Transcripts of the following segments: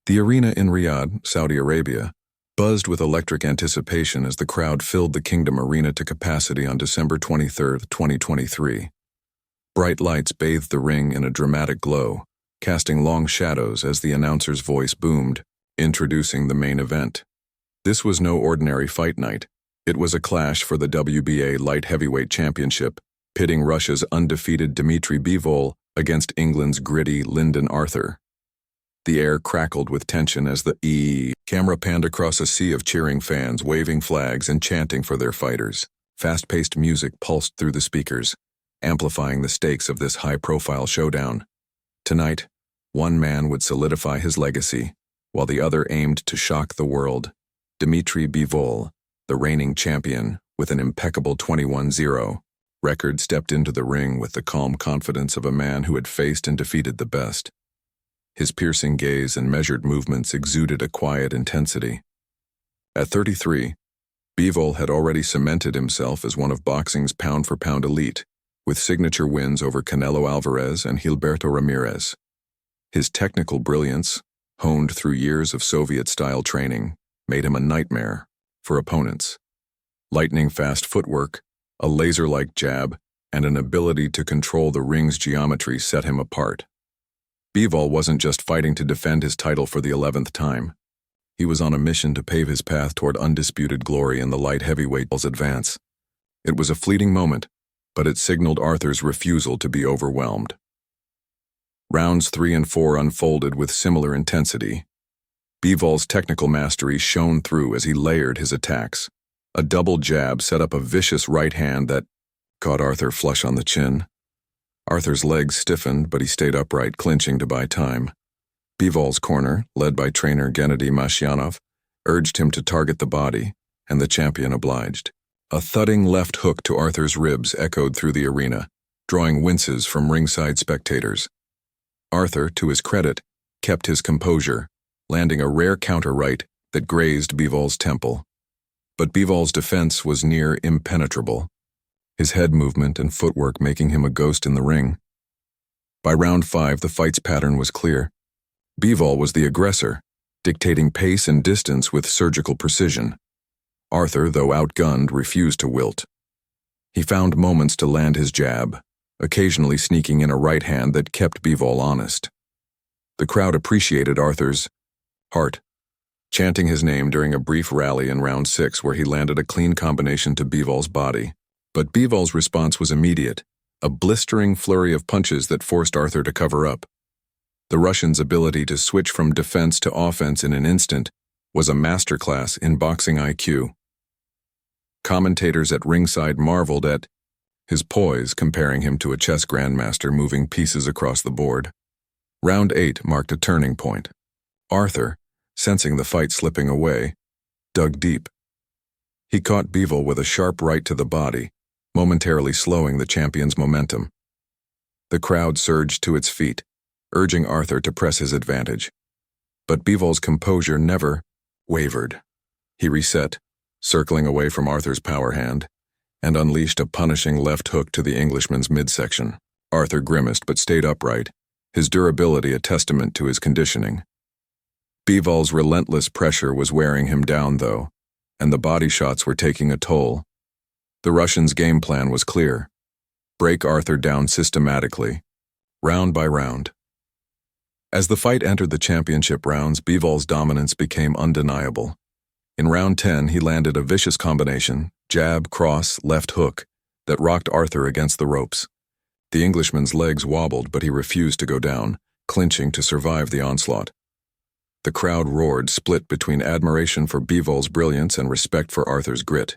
The arena in Riyadh, Saudi Arabia, buzzed with electric anticipation as the crowd filled the Kingdom Arena to capacity on December 23, 2023. Bright lights bathed the ring in a dramatic glow, casting long shadows as the announcer's voice boomed, introducing the main event. This was no ordinary fight night. It was a clash for the WBA light heavyweight championship, pitting Russia's undefeated Dmitry Bivol against England's gritty Lyndon Arthur. The air crackled with tension as the camera panned across a sea of cheering fans, waving flags and chanting for their fighters. Fast-paced music pulsed through the speakers, amplifying the stakes of this high-profile showdown. Tonight, one man would solidify his legacy, while the other aimed to shock the world. Dmitry Bivol, the reigning champion, with an impeccable 21-0 record, stepped into the ring with the calm confidence of a man who had faced and defeated the best. His piercing gaze and measured movements exuded a quiet intensity. At 33, Bivol had already cemented himself as one of boxing's pound-for-pound elite, with signature wins over Canelo Alvarez and Gilberto Ramirez. His technical brilliance, honed through years of Soviet-style training, made him a nightmare for opponents. Lightning-fast footwork, a laser-like jab, and an ability to control the ring's geometry set him apart. Bivol wasn't just fighting to defend his title for the 11th time. He was on a mission to pave his path toward undisputed glory in the light heavyweight's advance. It was a fleeting moment, but it signaled Arthur's refusal to be overwhelmed. Rounds 3 and 4 unfolded with similar intensity. Bivol's technical mastery shone through as he layered his attacks. A double jab set up a vicious right hand that caught Arthur flush on the chin. Arthur's legs stiffened, but he stayed upright, clinching to buy time. Bivol's corner, led by trainer Gennady Mashyanov, urged him to target the body, and the champion obliged. A thudding left hook to Arthur's ribs echoed through the arena, drawing winces from ringside spectators. Arthur, to his credit, kept his composure, landing a rare counter-right that grazed Bivol's temple. But Bivol's defense was near impenetrable, his head movement and footwork making him a ghost in the ring. By round 5, the fight's pattern was clear. Bivol was the aggressor, dictating pace and distance with surgical precision. Arthur, though outgunned, refused to wilt. He found moments to land his jab, occasionally sneaking in a right hand that kept Bivol honest. The crowd appreciated Arthur's heart, chanting his name during a brief rally in round 6 where he landed a clean combination to Bivol's body. But Bivol's response was immediate, a blistering flurry of punches that forced Arthur to cover up. The Russian's ability to switch from defense to offense in an instant was a masterclass in boxing IQ. Commentators at ringside marveled at his poise, comparing him to a chess grandmaster moving pieces across the board. Round 8 marked a turning point. Arthur, sensing the fight slipping away, dug deep. He caught Bivol with a sharp right to the body, momentarily slowing the champion's momentum. The crowd surged to its feet, urging Arthur to press his advantage. But Bivol's composure never wavered. He reset, circling away from Arthur's power hand, and unleashed a punishing left hook to the Englishman's midsection. Arthur grimaced but stayed upright, his durability a testament to his conditioning. Bivol's relentless pressure was wearing him down, though, and the body shots were taking a toll. The Russian's game plan was clear: break Arthur down systematically, round by round. As the fight entered the championship rounds, Bivol's dominance became undeniable. In round 10, he landed a vicious combination, jab, cross, left hook, that rocked Arthur against the ropes. The Englishman's legs wobbled, but he refused to go down, clinching to survive the onslaught. The crowd roared, split between admiration for Bivol's brilliance and respect for Arthur's grit.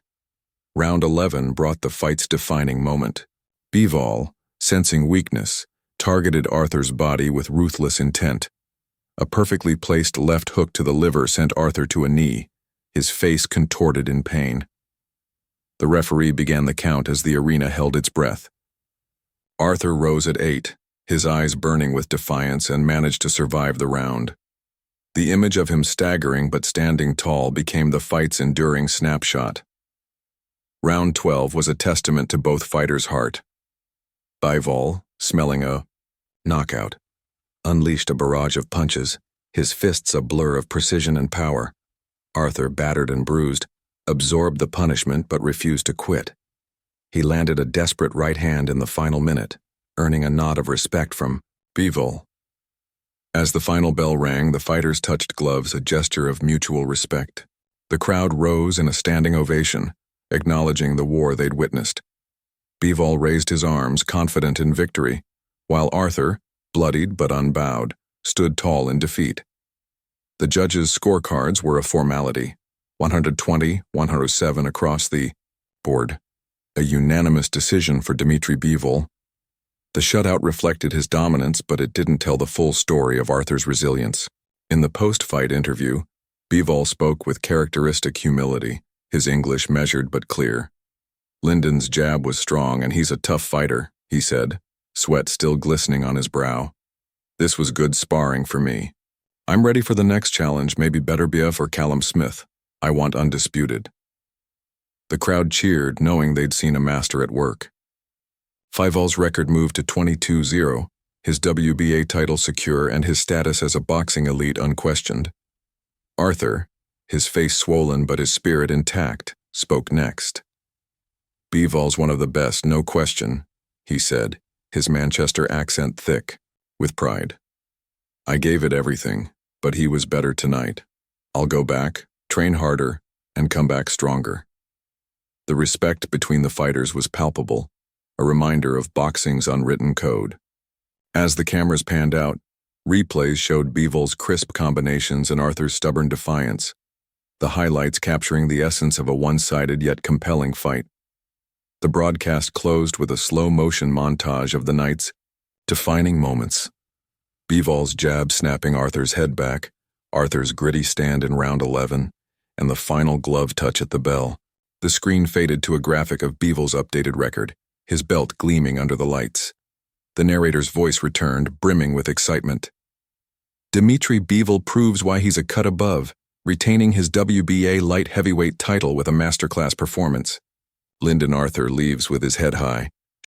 Round 11 brought the fight's defining moment. Bivol, sensing weakness, targeted Arthur's body with ruthless intent. A perfectly placed left hook to the liver sent Arthur to a knee, his face contorted in pain. The referee began the count as the arena held its breath. Arthur rose at 8, his eyes burning with defiance, and managed to survive the round. The image of him staggering but standing tall became the fight's enduring snapshot. Round 12 was a testament to both fighters' heart. Bivol, smelling a knockout, unleashed a barrage of punches, his fists a blur of precision and power. Arthur, battered and bruised, absorbed the punishment but refused to quit. He landed a desperate right hand in the final minute, earning a nod of respect from Bivol. As the final bell rang, the fighters touched gloves, a gesture of mutual respect. The crowd rose in a standing ovation, acknowledging the war they'd witnessed. Bivol raised his arms, confident in victory, while Arthur, bloodied but unbowed, stood tall in defeat. The judges' scorecards were a formality, 120, 107 across the board. A unanimous decision for Dmitry Bivol. The shutout reflected his dominance, but it didn't tell the full story of Arthur's resilience. In the post-fight interview, Bivol spoke with characteristic humility, his English measured but clear. Lyndon's jab was strong and he's a tough fighter, he said, sweat still glistening on his brow. This was good sparring for me. I'm ready for the next challenge, maybe Beterbiev or Callum Smith. I want undisputed. The crowd cheered, knowing they'd seen a master at work. Bivol's record moved to 22-0, his WBA title secure and his status as a boxing elite unquestioned. Arthur, his face swollen but his spirit intact, spoke next. Bivol's one of the best, no question, he said, his Manchester accent thick, with pride. I gave it everything, but he was better tonight. I'll go back, train harder, and come back stronger. The respect between the fighters was palpable, a reminder of boxing's unwritten code. As the cameras panned out, replays showed Bivol's crisp combinations and Arthur's stubborn defiance, the highlights capturing the essence of a one-sided yet compelling fight. The broadcast closed with a slow-motion montage of the night's defining moments. Bivol's jab snapping Arthur's head back, Arthur's gritty stand in round 11, and the final glove touch at the bell. The screen faded to a graphic of Bivol's updated record, his belt gleaming under the lights. The narrator's voice returned, brimming with excitement. Dmitry Bivol proves why he's a cut above, retaining his WBA light heavyweight title with a masterclass performance. Lyndon Arthur leaves with his head high,